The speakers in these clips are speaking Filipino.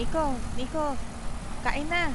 Nico, kain na.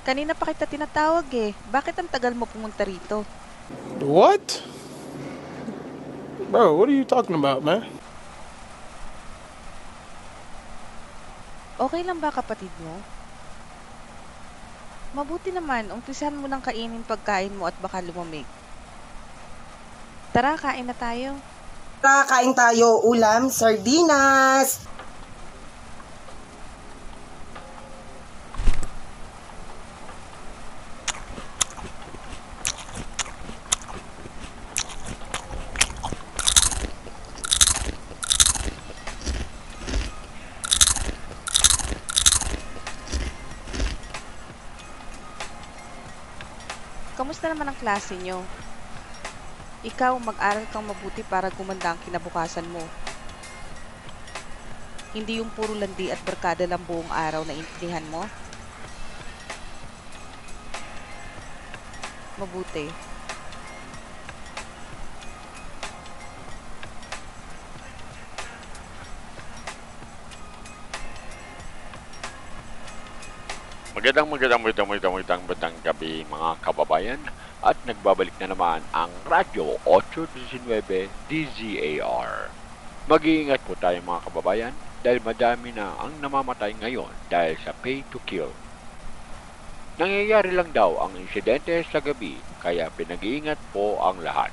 Kanina pa kita tinatawag eh. Bakit ang tagal mo pumunta rito? What? Bro, what are you talking about, man? Okay lang ba kapatid mo? Mabuti naman, umpisahan mo ng kainin pagkain mo at baka lumamig. Tara, kain na tayo. Tara, kain tayo. Ulam, sardinas. Kamusta naman ang klase nyo? Ikaw, mag-aral kang mabuti para gumanda ang kinabukasan mo. Hindi yung puro landi at barkada lang buong araw na intindihan mo. Mabuti. Magandang gabi mga kababayan at nagbabalik na naman ang Radyo 819 DZAR. Mag-iingat po tayo mga kababayan dahil madami na ang namamatay ngayon dahil sa pay to kill. Nangyayari lang daw ang insidente sa gabi kaya pinag-iingat po ang lahat.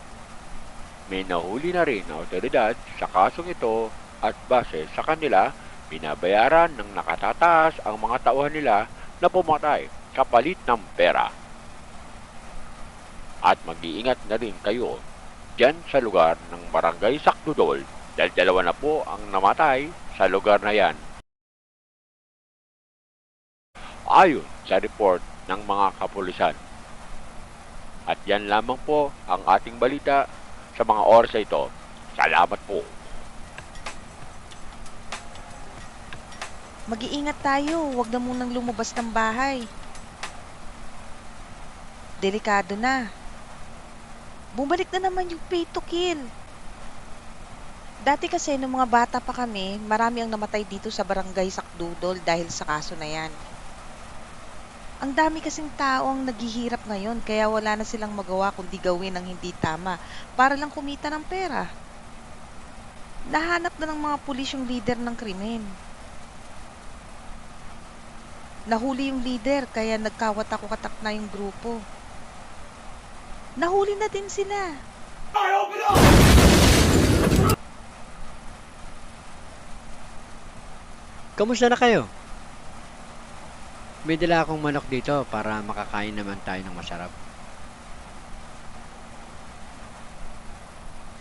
May nahuli na rin na otoridad sa kasong ito at base sa kanila, binabayaran ng nakatataas ang mga tauhan nila na pumatay kapalit ng pera. At mag-iingat na rin kayo dyan sa lugar ng Barangay Sakdudol dahil dalawa na po ang namatay sa lugar na yan. Ayon sa report ng mga kapulisan. At yan lamang po ang ating balita sa mga oras na ito. Salamat po. Mag-iingat tayo, huwag na munang lumabas ng bahay. Delikado na. Bumalik na naman yung pay to kill. Dati kasi nung mga bata pa kami, marami ang namatay dito sa Barangay Sakdudol dahil sa kaso na yan. Ang dami kasing tao ang naghihirap ngayon kaya wala na silang magawa kundi gawin ang hindi tama para lang kumita ng pera. Nahanap na ng mga pulis yung leader ng krimen. Nahuli yung leader kaya nagkawatak-watak na yung grupo. Nahuli na din sila. Kamusta na kayo? May dala akong manok dito para makakain naman tayo ng masarap.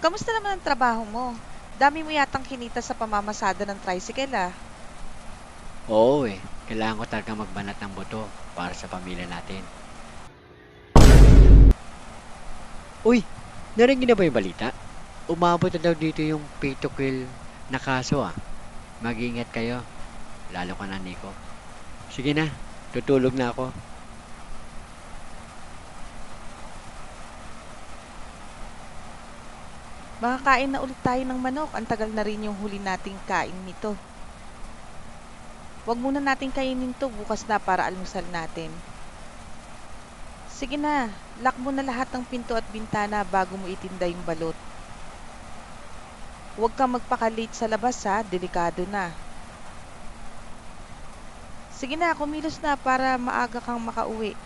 Kamusta naman ang trabaho mo? Dami mo yatang kinita sa pamamasada ng tricycle ah. Oo kailangan ko talaga magbanat ng buto para sa pamilya natin. Uy, narinig na ba yung balita? Umabot na daw dito yung pay to kill na kaso ah. Mag-iingat kayo, lalo ka na Nico. Sige na, tutulog na ako. Makakain na ulit tayo ng manok. Ang tagal na rin yung huli nating kain nito. Huwag muna nating kainin to bukas na para almusal natin. Sige na, lock mo na lahat ng pinto at bintana bago mo itinda yung balot. Huwag kang magpaka-late sa labas ha, delikado na. Sige na, kumilos na para maaga kang makauwi.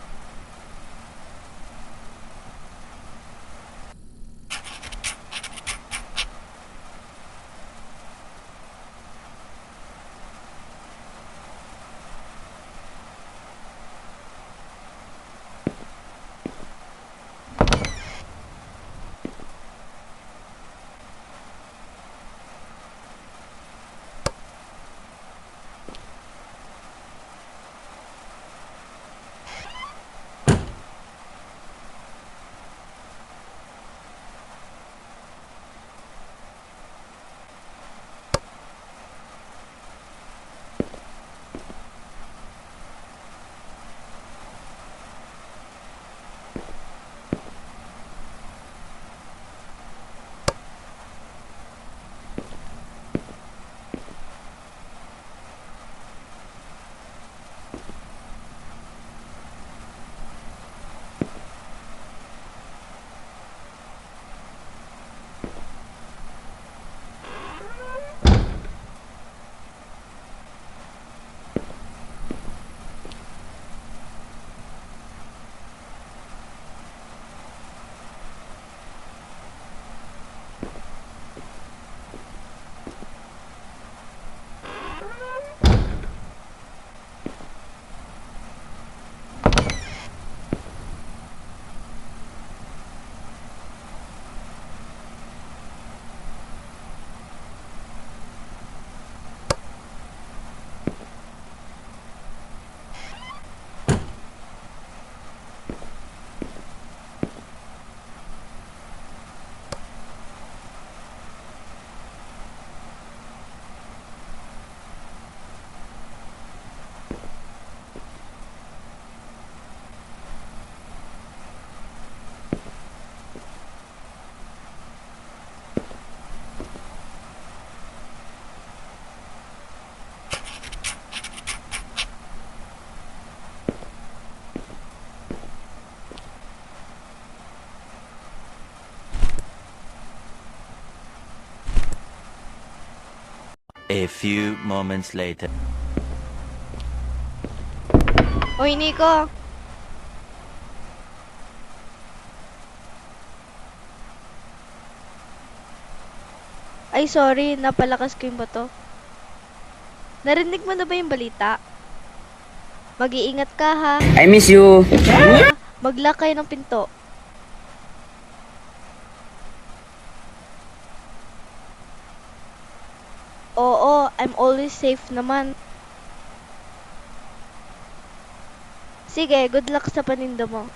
A few moments later. Oy, Nico! Ay, sorry, napalakas ko yung bato. Narinig mo na ba yung balita? Mag-iingat ka ha. I miss you. Mag-lock kayo ng pinto. Oo, I'm always safe naman. Sige, good luck sa paninda mo.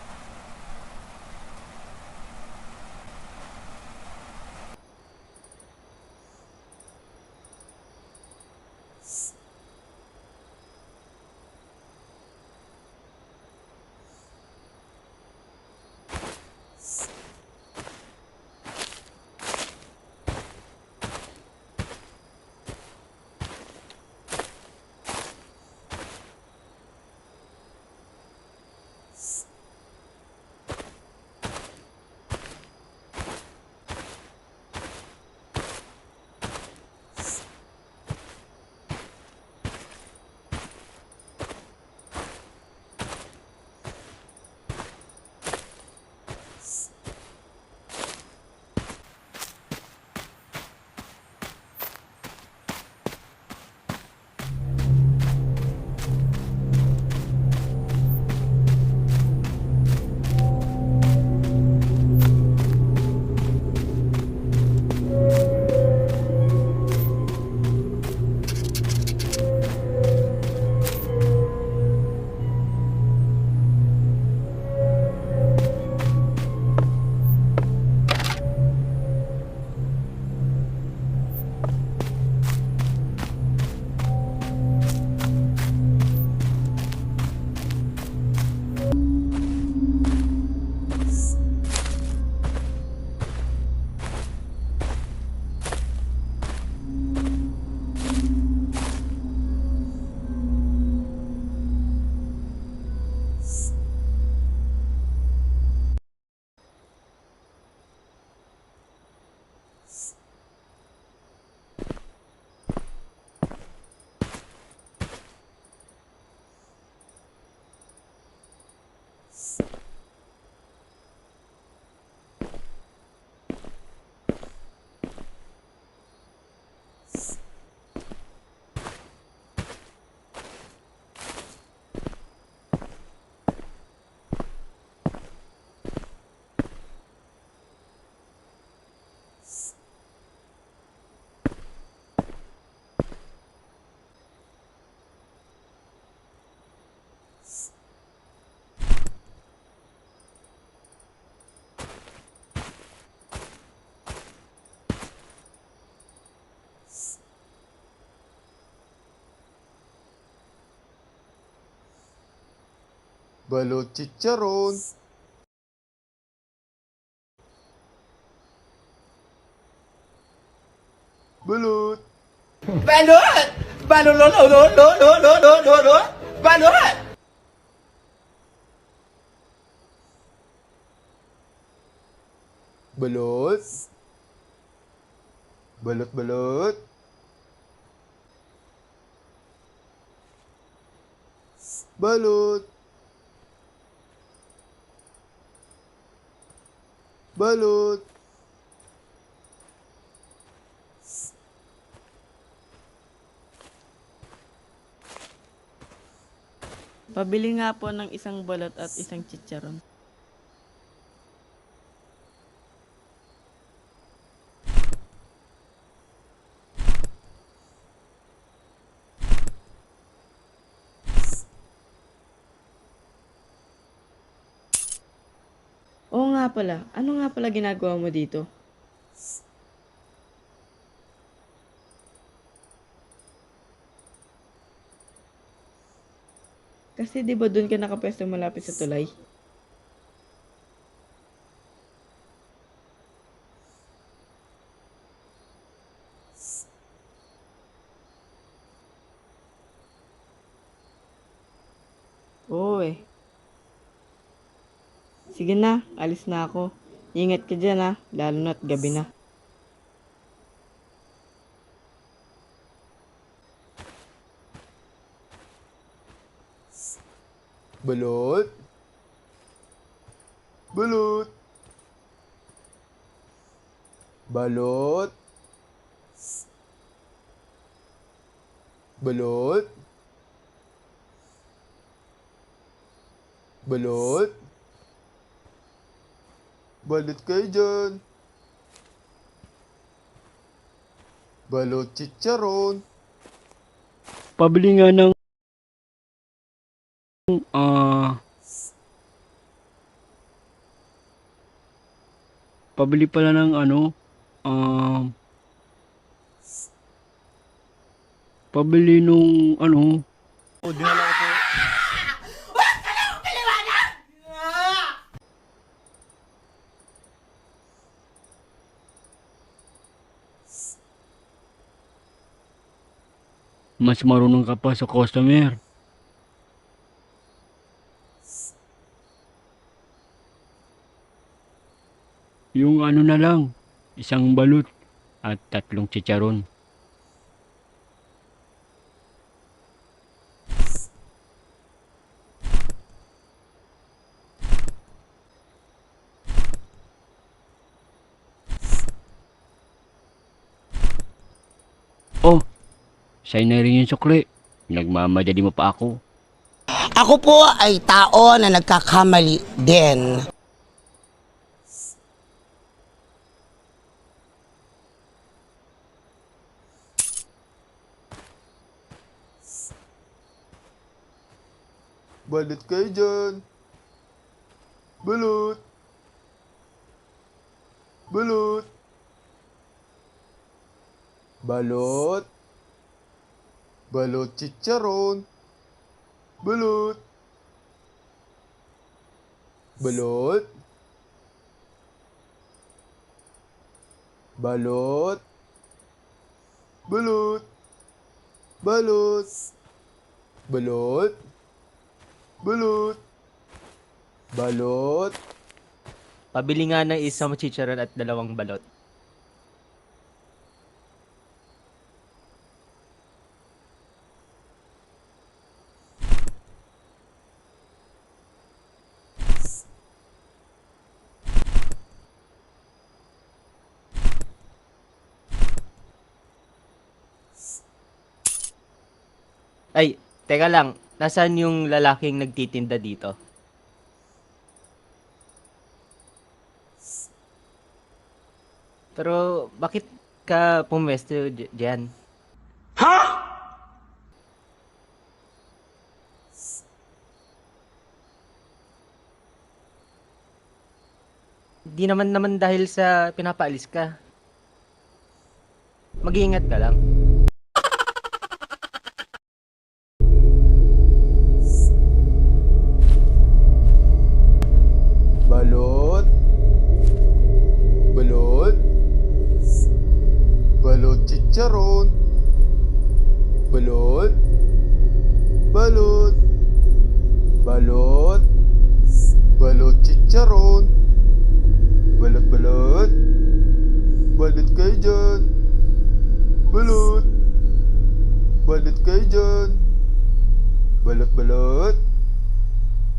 Balot chicharon. Balot. Balot! Balot! Balot! Balot. Balot, balot. Balot. Balot. Pabili nga po ng isang balot at isang chicharon. Oo nga pala, ano nga pala ginagawa mo dito? Kasi di ba doon ka nakapwesto malapit sa tulay? Oo eh. Sige na, alis na ako. Ingat ka dyan ha, lalo na't gabi na. Balot. Balot. Balot. Balot. Balot. Balot kayo dyan. Balot chicharon. Pabili nga ng pabili pala ng pabili nung mas marunong ka pa sa customer. Yung na lang, isang balut at 3 chicharon. Oh, sa'yo na rin yung sukli. Nagmamadali mo pa ako. Ako po ay tao na nagkakamali din. Balot kayo dyan. Balot. Balot. Balot. Balot chicharon. Balot. Balot. Balot. Balot. Balot. Balot. Balot. Balot. Pabili nga ng isang chicharon at 2 balot. Ay, teka lang. Nasaan yung lalaking nagtitinda dito? Pero bakit ka pumwesto diyan? Ha? Di naman dahil sa pinapaalis ka. Mag-iingat ka lang. Balot. Balot. Balot chicharon. Balot. Balot. Balot. Balot chicharon. Balot balot. Balot kayo dyan. Balot. Balot kayo dyan. Balot balot.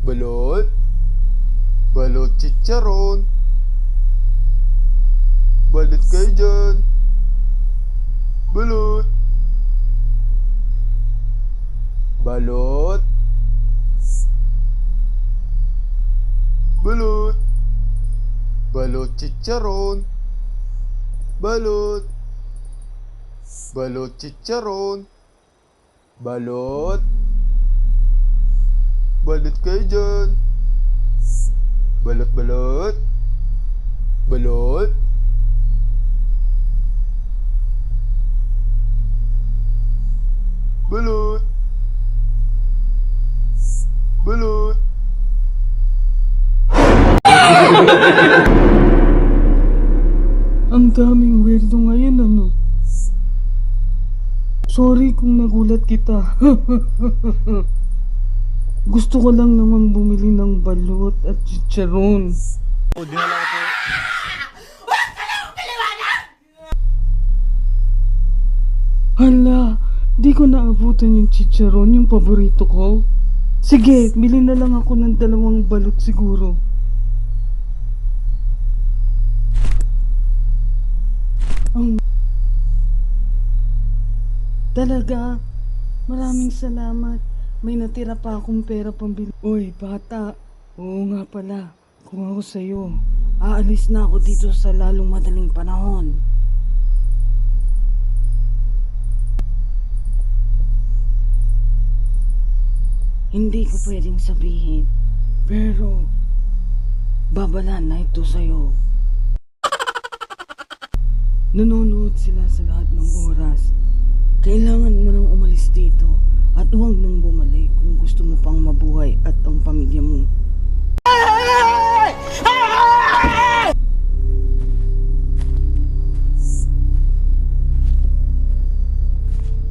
Balot. Balot chicharon. Balot kayo dyan. Balot. Balot. Balot. Balot chicharon. Balot. Balot chicharon. Balot. Balot kayo dyan. Balot balot. Balot. Balot. Balot. Ang daming weirdo ngayon, Sorry kung nagulat kita. Gusto ko lang naman bumili ng balot at chicharon. Hala, di ko naabutan yung chicharon, yung paborito ko. Sige, bili na lang ako ng 2 balot siguro. Ang... Talaga? Maraming salamat. May natira pa akong pera pambili. Uy, bata. Oo nga pala. Kung ako sa'yo, aalis na ako dito sa lalong madaling panahon. Hindi ko pwedeng sabihin, pero babalaan na ito sa'yo. Nanonood sila sa lahat ng oras. Kailangan mo nang umalis dito at huwag